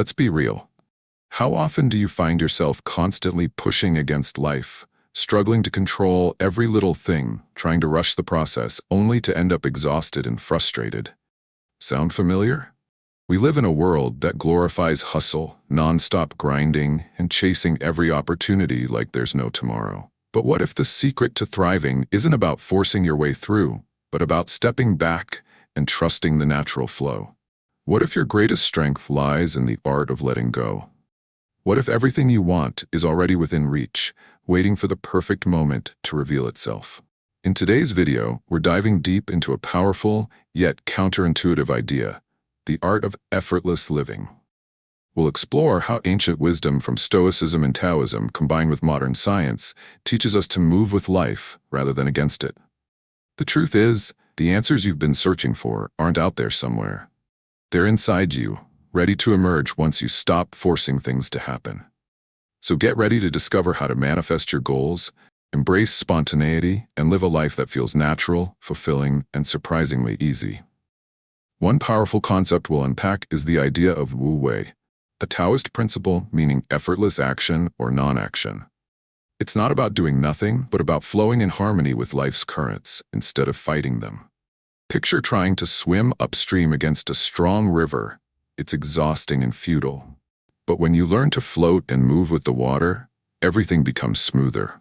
Let's be real. How often do you find yourself constantly pushing against life, struggling to control every little thing, trying to rush the process, only to end up exhausted and frustrated? Sound familiar? We live in a world that glorifies hustle, non-stop grinding, and chasing every opportunity like there's no tomorrow. But what if the secret to thriving isn't about forcing your way through, but about stepping back and trusting the natural flow? What if your greatest strength lies in the art of letting go? What if everything you want is already within reach, waiting for the perfect moment to reveal itself? In today's video, we're diving deep into a powerful, yet counterintuitive idea: the art of effortless living. We'll explore how ancient wisdom from Stoicism and Taoism, combined with modern science, teaches us to move with life rather than against it. The truth is, the answers you've been searching for aren't out there somewhere. They're inside you, ready to emerge once you stop forcing things to happen. So get ready to discover how to manifest your goals, embrace spontaneity, and live a life that feels natural, fulfilling, and surprisingly easy. One powerful concept we'll unpack is the idea of Wu Wei, a Taoist principle meaning effortless action or non-action. It's not about doing nothing, but about flowing in harmony with life's currents instead of fighting them. Picture trying to swim upstream against a strong river. It's exhausting and futile. But when you learn to float and move with the water, everything becomes smoother.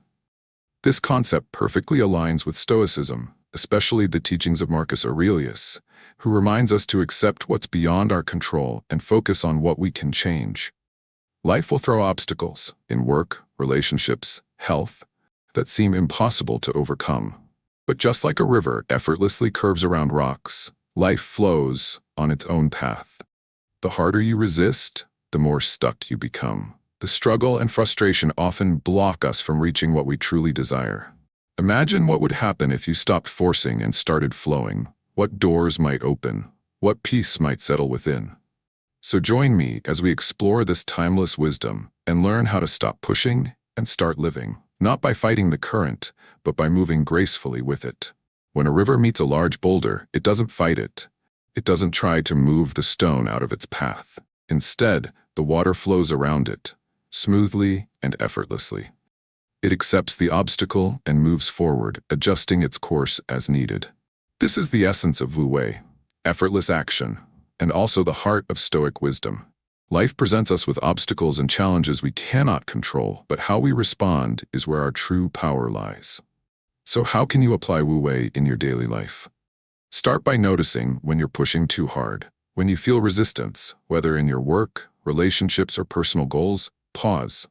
This concept perfectly aligns with Stoicism, especially the teachings of Marcus Aurelius, who reminds us to accept what's beyond our control and focus on what we can change. Life will throw obstacles in work, relationships, health that seem impossible to overcome. But just like a river effortlessly curves around rocks, life flows on its own path. The harder you resist, the more stuck you become. The struggle and frustration often block us from reaching what we truly desire. Imagine what would happen if you stopped forcing and started flowing. What doors might open? What peace might settle within? So join me as we explore this timeless wisdom and learn how to stop pushing and start living, not by fighting the current, but by moving gracefully with it. When a river meets a large boulder, it doesn't fight it. It doesn't try to move the stone out of its path. Instead, the water flows around it, smoothly and effortlessly. It accepts the obstacle and moves forward, adjusting its course as needed. This is the essence of Wu Wei, effortless action, and also the heart of Stoic wisdom. Life presents us with obstacles and challenges we cannot control, but how we respond is where our true power lies. So how can you apply Wu Wei in your daily life? Start by noticing when you're pushing too hard. When you feel resistance, whether in your work, relationships, or personal goals, pause.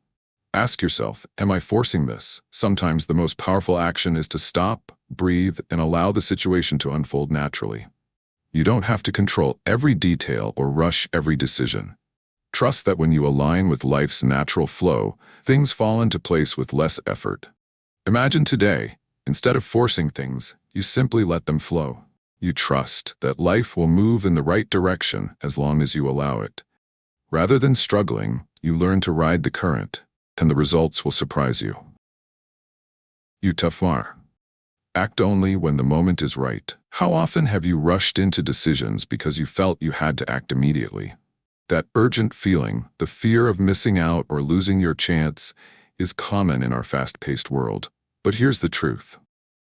Ask yourself, am I forcing this? Sometimes the most powerful action is to stop, breathe, and allow the situation to unfold naturally. You don't have to control every detail or rush every decision. Trust that when you align with life's natural flow, things fall into place with less effort. Imagine today, instead of forcing things, you simply let them flow. You trust that life will move in the right direction as long as you allow it. Rather than struggling, you learn to ride the current, and the results will surprise you. Utafar. Act only when the moment is right. How often have you rushed into decisions because you felt you had to act immediately? That urgent feeling, the fear of missing out or losing your chance, is common in our fast-paced world. But here's the truth.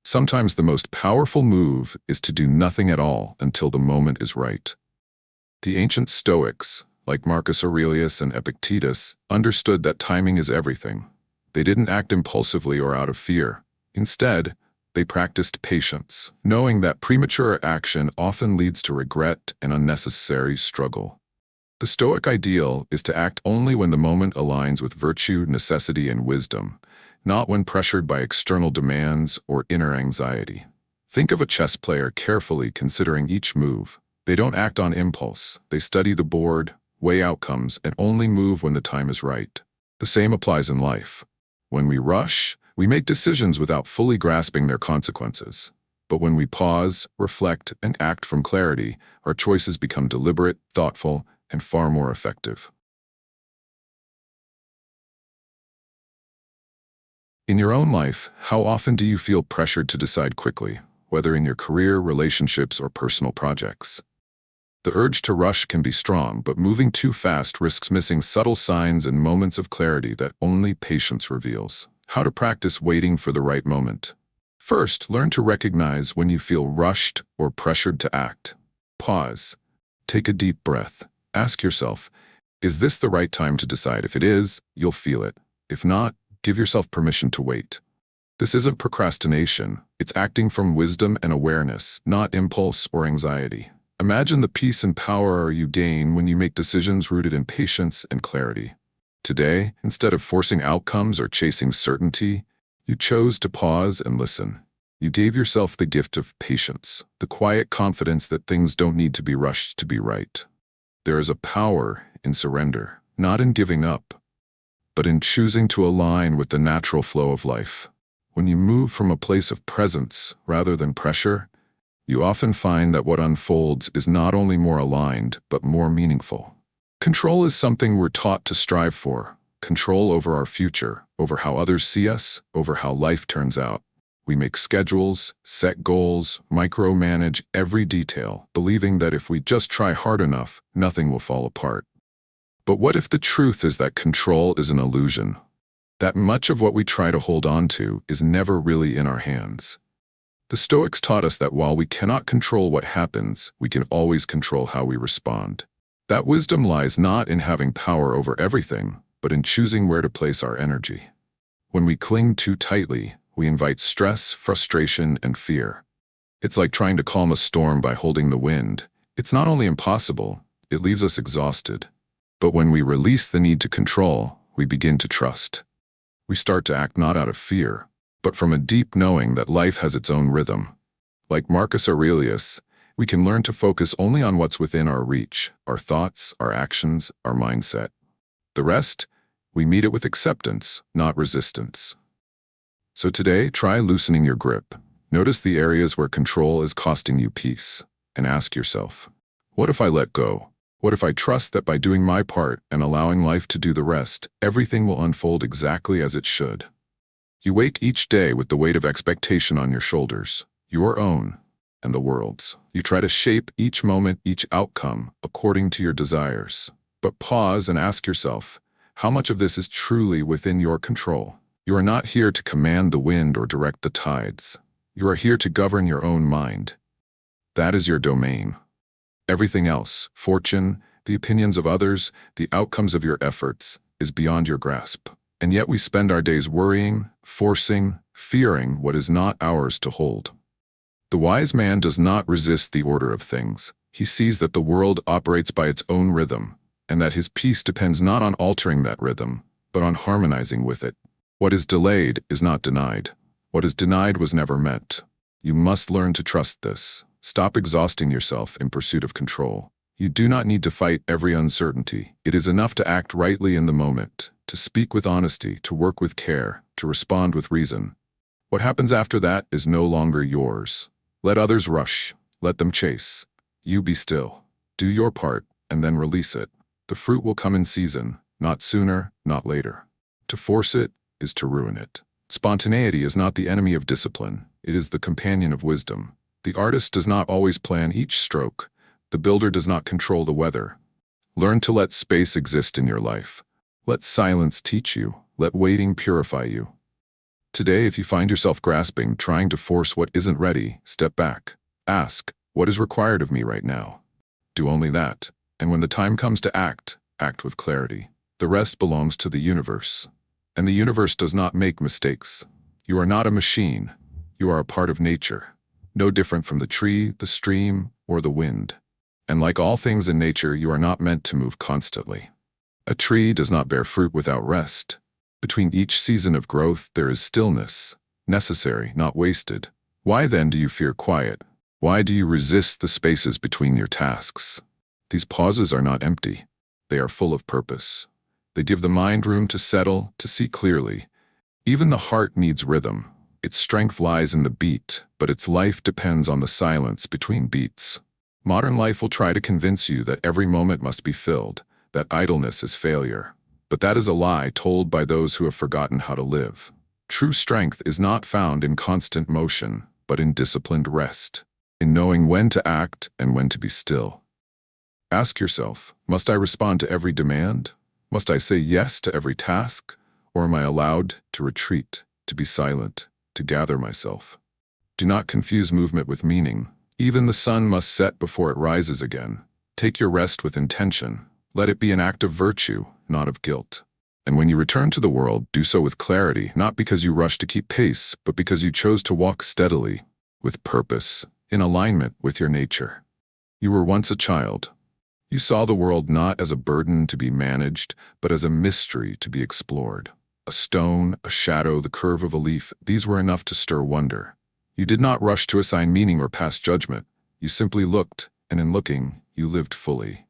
Sometimes the most powerful move is to do nothing at all until the moment is right. The ancient Stoics, like Marcus Aurelius and Epictetus, understood that timing is everything. They didn't act impulsively or out of fear. Instead, they practiced patience, knowing that premature action often leads to regret and unnecessary struggle. The Stoic ideal is to act only when the moment aligns with virtue, necessity, and wisdom, not when pressured by external demands or inner anxiety. Think of a chess player carefully considering each move. They don't act on impulse. They study the board, weigh outcomes, and only move when the time is right. The same applies in life. When we rush, we make decisions without fully grasping their consequences. But when we pause, reflect, and act from clarity, our choices become deliberate, thoughtful, and far more effective. In your own life, how often do you feel pressured to decide quickly, whether in your career, relationships, or personal projects? The urge to rush can be strong, but moving too fast risks missing subtle signs and moments of clarity that only patience reveals. How to practice waiting for the right moment. First, learn to recognize when you feel rushed or pressured to act. Pause. Take a deep breath. Ask yourself, is this the right time to decide? If it is, you'll feel it. If not, give yourself permission to wait. This isn't procrastination. It's acting from wisdom and awareness, not impulse or anxiety. Imagine the peace and power you gain when you make decisions rooted in patience and clarity. Today, instead of forcing outcomes or chasing certainty, you chose to pause and listen. You gave yourself the gift of patience, the quiet confidence that things don't need to be rushed to be right. There is a power in surrender, not in giving up, but in choosing to align with the natural flow of life. When you move from a place of presence rather than pressure, you often find that what unfolds is not only more aligned, but more meaningful. Control is something we're taught to strive for. Control over our future, over how others see us, over how life turns out. We make schedules, set goals, micromanage every detail, believing that if we just try hard enough, nothing will fall apart. But what if the truth is that control is an illusion? That much of what we try to hold on to is never really in our hands. The Stoics taught us that while we cannot control what happens, we can always control how we respond. That wisdom lies not in having power over everything, but in choosing where to place our energy. When we cling too tightly, we invite stress, frustration, and fear. It's like trying to calm a storm by holding the wind. It's not only impossible, it leaves us exhausted. But when we release the need to control, we begin to trust. We start to act not out of fear, but from a deep knowing that life has its own rhythm. Like Marcus Aurelius, we can learn to focus only on what's within our reach, our thoughts, our actions, our mindset. The rest, we meet it with acceptance, not resistance. So today, try loosening your grip. Notice the areas where control is costing you peace, and ask yourself, what if I let go? What if I trust that by doing my part and allowing life to do the rest, everything will unfold exactly as it should? You wake each day with the weight of expectation on your shoulders, your own and the world's. You try to shape each moment, each outcome, according to your desires. But pause and ask yourself, how much of this is truly within your control? You are not here to command the wind or direct the tides. You are here to govern your own mind. That is your domain. Everything else, fortune, the opinions of others, the outcomes of your efforts, is beyond your grasp. And yet we spend our days worrying, forcing, fearing what is not ours to hold. The wise man does not resist the order of things. He sees that the world operates by its own rhythm, and that his peace depends not on altering that rhythm, but on harmonizing with it. What is delayed is not denied. What is denied was never met. You must learn to trust this. Stop exhausting yourself in pursuit of control. You do not need to fight every uncertainty. It is enough to act rightly in the moment, to speak with honesty, to work with care, to respond with reason. What happens after that is no longer yours. Let others rush. Let them chase. You be still. Do your part, and then release it. The fruit will come in season, not sooner, not later. To force it is to ruin it. Spontaneity is not the enemy of discipline. It is the companion of wisdom. The artist does not always plan each stroke. The builder does not control the weather. Learn to let space exist in your life. Let silence teach you. Let waiting purify you. Today, if you find yourself grasping, trying to force what isn't ready, step back. Ask, what is required of me right now? Do only that. And when the time comes to act, act with clarity. The rest belongs to the universe. And the universe does not make mistakes. You are not a machine. You are a part of nature. No different from the tree, the stream, or the wind. And like all things in nature, you are not meant to move constantly. A tree does not bear fruit without rest. Between each season of growth, there is stillness, necessary, not wasted. Why then do you fear quiet? Why do you resist the spaces between your tasks? These pauses are not empty. They are full of purpose. They give the mind room to settle, to see clearly. Even the heart needs rhythm. Its strength lies in the beat, but its life depends on the silence between beats. Modern life will try to convince you that every moment must be filled, that idleness is failure. But that is a lie told by those who have forgotten how to live. True strength is not found in constant motion, but in disciplined rest, in knowing when to act and when to be still. Ask yourself, must I respond to every demand? Must I say yes to every task? Or am I allowed to retreat, to be silent, to gather myself? Do not confuse movement with meaning. Even the sun must set before it rises again. Take your rest with intention. Let it be an act of virtue, not of guilt. And when you return to the world, do so with clarity, not because you rush to keep pace, but because you chose to walk steadily, with purpose, in alignment with your nature. You were once a child. You saw the world not as a burden to be managed, but as a mystery to be explored. A stone, a shadow, the curve of a leaf, these were enough to stir wonder. You did not rush to assign meaning or pass judgment. You simply looked, and in looking, you lived fully.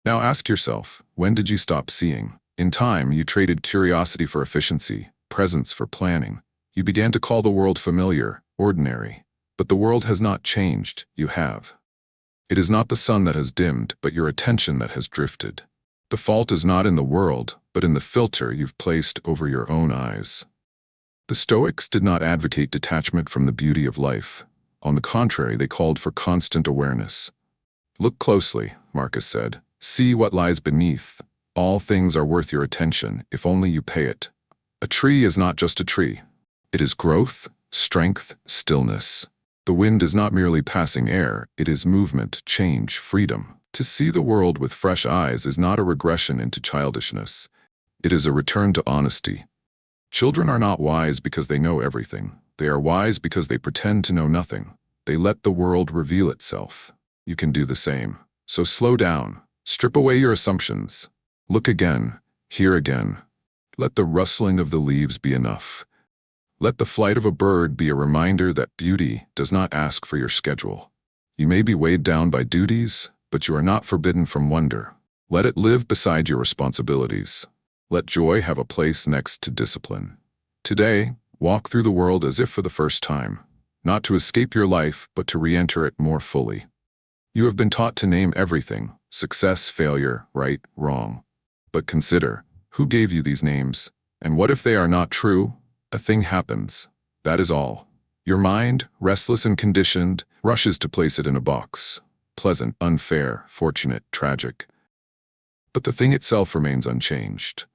Now ask yourself, when did you stop seeing? In time, you traded curiosity for efficiency, presence for planning. You began to call the world familiar, ordinary. But the world has not changed, you have. It is not the sun that has dimmed, but your attention that has drifted. The fault is not in the world, but in the filter you've placed over your own eyes. The Stoics did not advocate detachment from the beauty of life. On the contrary, they called for constant awareness. Look closely, Marcus said. See what lies beneath. All things are worth your attention, if only you pay it. A tree is not just a tree. It is growth, strength, stillness. The wind is not merely passing air, it is movement, change, freedom. To see the world with fresh eyes is not a regression into childishness. It is a return to honesty. Children are not wise because they know everything. They are wise because they pretend to know nothing. They let the world reveal itself. You can do the same. So slow down. Strip away your assumptions. Look again. Hear again. Let the rustling of the leaves be enough. Let the flight of a bird be a reminder that beauty does not ask for your schedule. You may be weighed down by duties, but you are not forbidden from wonder. Let it live beside your responsibilities. Let joy have a place next to discipline. Today, walk through the world as if for the first time, not to escape your life, but to re-enter it more fully. You have been taught to name everything, success, failure, right, wrong. But consider, who gave you these names? And what if they are not true? A thing happens. That is all. Your mind, restless and conditioned, rushes to place it in a box. Pleasant, unfair, fortunate, tragic. But the thing itself remains unchanged.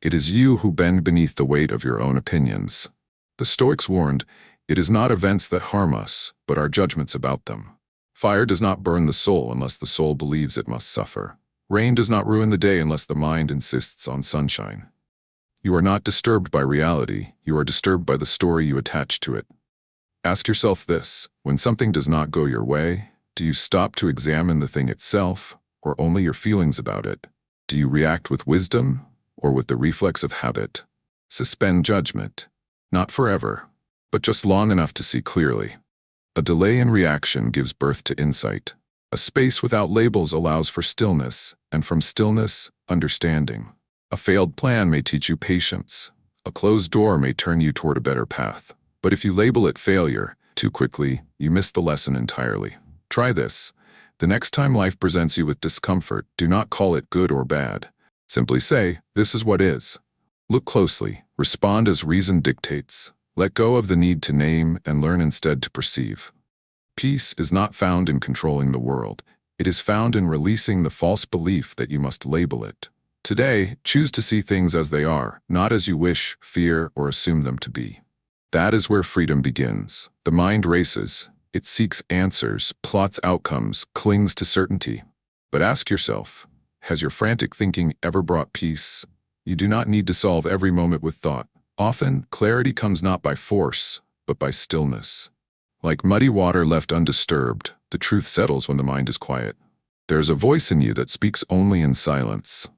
It is you who bend beneath the weight of your own opinions. The Stoics warned, it is not events that harm us, but our judgments about them. Fire does not burn the soul unless the soul believes it must suffer. Rain does not ruin the day unless the mind insists on sunshine. You are not disturbed by reality, you are disturbed by the story you attach to it. Ask yourself this, when something does not go your way, do you stop to examine the thing itself, or only your feelings about it? Do you react with wisdom, or with the reflex of habit? Suspend judgment. Not forever, but just long enough to see clearly. A delay in reaction gives birth to insight. A space without labels allows for stillness, and from stillness, understanding. A failed plan may teach you patience. A closed door may turn you toward a better path. But if you label it failure too quickly, you miss the lesson entirely. Try this. The next time life presents you with discomfort, do not call it good or bad. Simply say, this is what is. Look closely. Respond as reason dictates. Let go of the need to name and learn instead to perceive. Peace is not found in controlling the world. It is found in releasing the false belief that you must label it. Today, choose to see things as they are, not as you wish, fear, or assume them to be. That is where freedom begins. The mind races. It seeks answers, plots outcomes, clings to certainty. But ask yourself, has your frantic thinking ever brought peace? You do not need to solve every moment with thought. Often, clarity comes not by force, but by stillness. Like muddy water left undisturbed, the truth settles when the mind is quiet. There is a voice in you that speaks only in silence.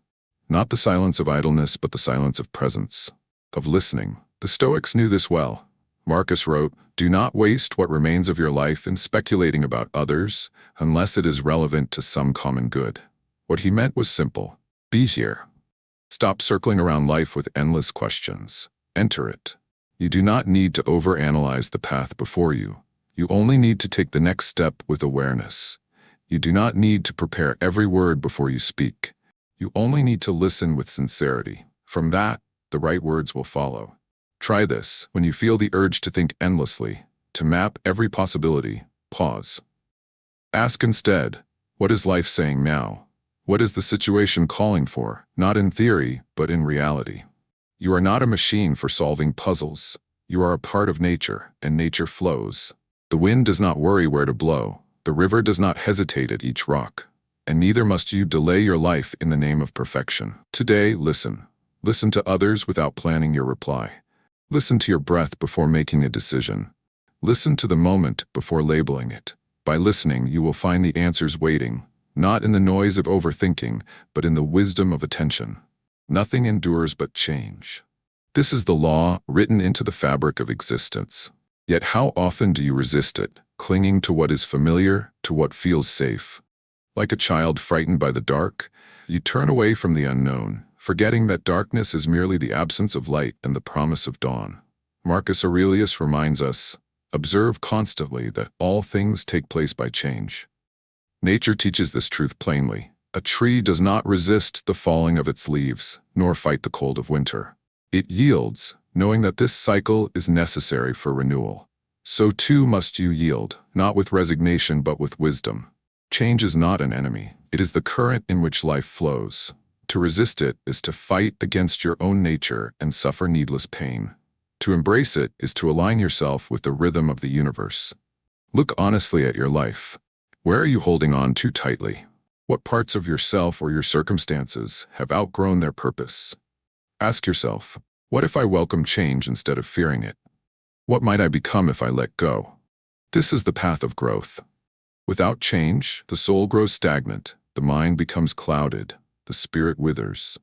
Not the silence of idleness, but the silence of presence, of listening. The Stoics knew this well. Marcus wrote, do not waste what remains of your life in speculating about others, unless it is relevant to some common good. What he meant was simple. Be here. Stop circling around life with endless questions. Enter it. You do not need to overanalyze the path before you. You only need to take the next step with awareness. You do not need to prepare every word before you speak. You only need to listen with sincerity. From that, the right words will follow. Try this when you feel the urge to think endlessly, to map every possibility. Pause. Ask instead, What is life saying now? What is the situation calling for, not in theory, but in reality? You are not a machine for solving puzzles. You are a part of nature, and nature flows. The wind does not worry where to blow. The river does not hesitate at each rock. And neither must you delay your life in the name of perfection. Today, listen. Listen to others without planning your reply. Listen to your breath before making a decision. Listen to the moment before labeling it. By listening, you will find the answers waiting, not in the noise of overthinking, but in the wisdom of attention. Nothing endures but change. This is the law written into the fabric of existence. Yet how often do you resist it, clinging to what is familiar, to what feels safe? Like a child frightened by the dark, you turn away from the unknown, forgetting that darkness is merely the absence of light and the promise of dawn. Marcus Aurelius reminds us, observe constantly that all things take place by change. Nature teaches this truth plainly. A tree does not resist the falling of its leaves, nor fight the cold of winter. It yields, knowing that this cycle is necessary for renewal. So too must you yield, not with resignation but with wisdom. Change is not an enemy. It is the current in which life flows. To resist it is to fight against your own nature and suffer needless pain. To embrace it is to align yourself with the rhythm of the universe. Look honestly at your life. Where are you holding on too tightly? What parts of yourself or your circumstances have outgrown their purpose? Ask yourself, what if I welcome change instead of fearing it? What might I become if I let go? This is the path of growth. Without change, the soul grows stagnant, the mind becomes clouded, the spirit withers.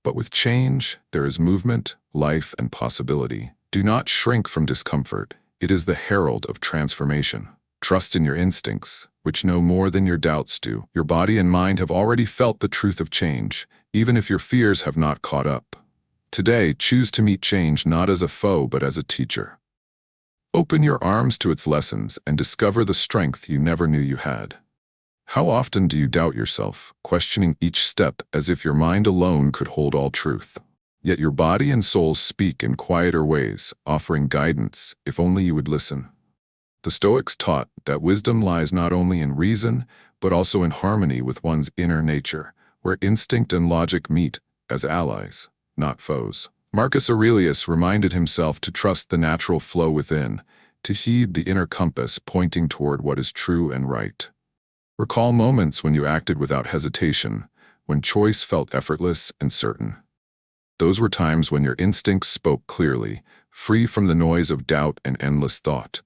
But with change, there is movement, life, and possibility. Do not shrink from discomfort. It is the herald of transformation. Trust in your instincts, which know more than your doubts do. Your body and mind have already felt the truth of change, even if your fears have not caught up. Today, choose to meet change not as a foe but as a teacher. Open your arms to its lessons and discover the strength you never knew you had. How often do you doubt yourself, questioning each step as if your mind alone could hold all truth? Yet your body and soul speak in quieter ways, offering guidance, if only you would listen. The Stoics taught that wisdom lies not only in reason, but also in harmony with one's inner nature, where instinct and logic meet as allies, not foes. Marcus Aurelius reminded himself to trust the natural flow within, to heed the inner compass pointing toward what is true and right. Recall moments when you acted without hesitation, when choice felt effortless and certain. Those were times when your instincts spoke clearly, free from the noise of doubt and endless thought.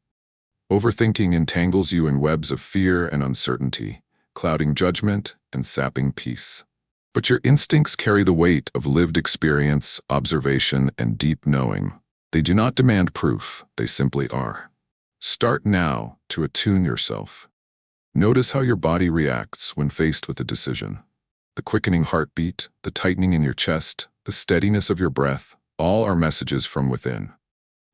Overthinking entangles you in webs of fear and uncertainty, clouding judgment and sapping peace. But your instincts carry the weight of lived experience, observation, and deep knowing. They do not demand proof, they simply are. Start now to attune yourself. Notice how your body reacts when faced with a decision. The quickening heartbeat, the tightening in your chest, the steadiness of your breath, all are messages from within.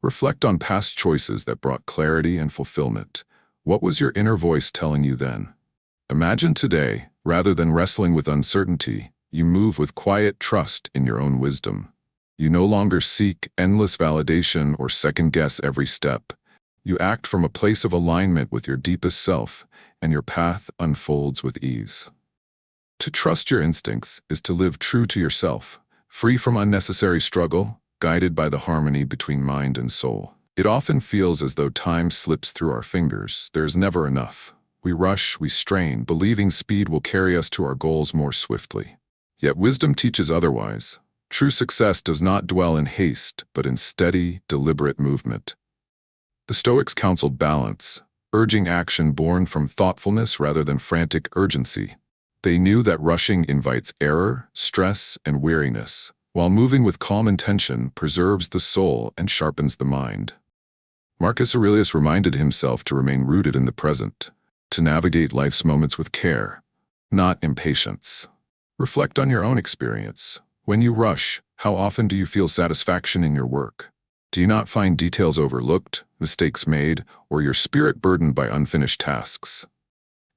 Reflect on past choices that brought clarity and fulfillment. What was your inner voice telling you then? Imagine today, rather than wrestling with uncertainty, you move with quiet trust in your own wisdom. You no longer seek endless validation or second-guess every step. You act from a place of alignment with your deepest self, and your path unfolds with ease. To trust your instincts is to live true to yourself, free from unnecessary struggle, guided by the harmony between mind and soul. It often feels as though time slips through our fingers. There is never enough. We rush, we strain, believing speed will carry us to our goals more swiftly. Yet wisdom teaches otherwise. True success does not dwell in haste, but in steady, deliberate movement. The Stoics counseled balance, urging action born from thoughtfulness rather than frantic urgency. They knew that rushing invites error, stress, and weariness, while moving with calm intention preserves the soul and sharpens the mind. Marcus Aurelius reminded himself to remain rooted in the present, to navigate life's moments with care, not impatience. Reflect on your own experience. When you rush, how often do you feel satisfaction in your work? Do you not find details overlooked, mistakes made, or your spirit burdened by unfinished tasks?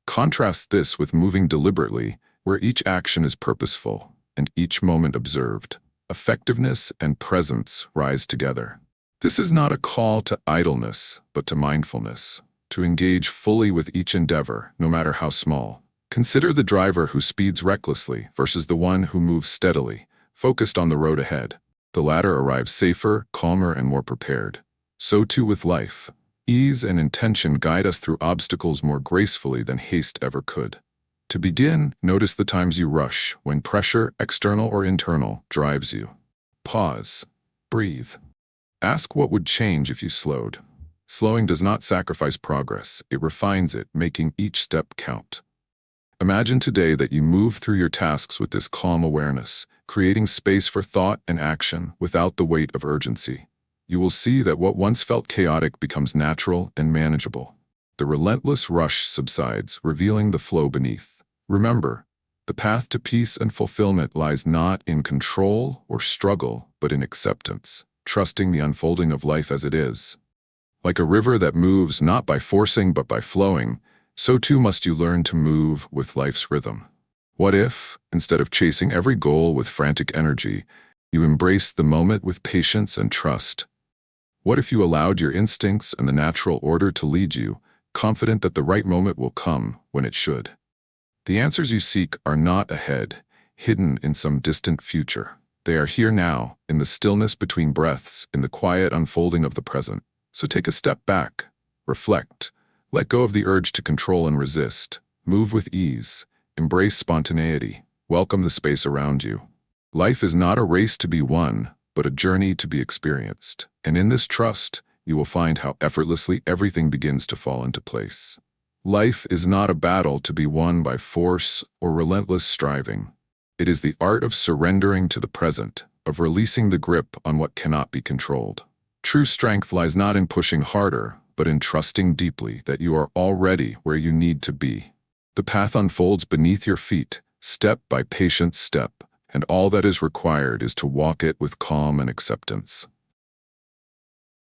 Contrast this with moving deliberately, where each action is purposeful and each moment observed. Effectiveness and presence rise together. This is not a call to idleness, but to mindfulness, to engage fully with each endeavor, no matter how small. Consider the driver who speeds recklessly versus the one who moves steadily, focused on the road ahead. The latter arrives safer, calmer, and more prepared. So too with life. Ease and intention guide us through obstacles more gracefully than haste ever could. To begin, notice the times you rush, when pressure, external or internal, drives you. Pause. Breathe. Ask what would change if you slowed. Slowing does not sacrifice progress, it refines it, making each step count. Imagine today that you move through your tasks with this calm awareness, creating space for thought and action without the weight of urgency. You will see that what once felt chaotic becomes natural and manageable. The relentless rush subsides, revealing the flow beneath. Remember, the path to peace and fulfillment lies not in control or struggle, but in acceptance, trusting the unfolding of life as it is. Like a river that moves not by forcing but by flowing, so too must you learn to move with life's rhythm. What if, instead of chasing every goal with frantic energy, you embraced the moment with patience and trust? What if you allowed your instincts and the natural order to lead you, confident that the right moment will come when it should? The answers you seek are not ahead, hidden in some distant future. They are here now, in the stillness between breaths, in the quiet unfolding of the present. So take a step back, reflect, let go of the urge to control and resist, move with ease, embrace spontaneity, welcome the space around you. Life is not a race to be won, but a journey to be experienced. And in this trust, you will find how effortlessly everything begins to fall into place. Life is not a battle to be won by force or relentless striving. It is the art of surrendering to the present, of releasing the grip on what cannot be controlled. True strength lies not in pushing harder, but in trusting deeply that you are already where you need to be. The path unfolds beneath your feet, step by patient step, and all that is required is to walk it with calm and acceptance.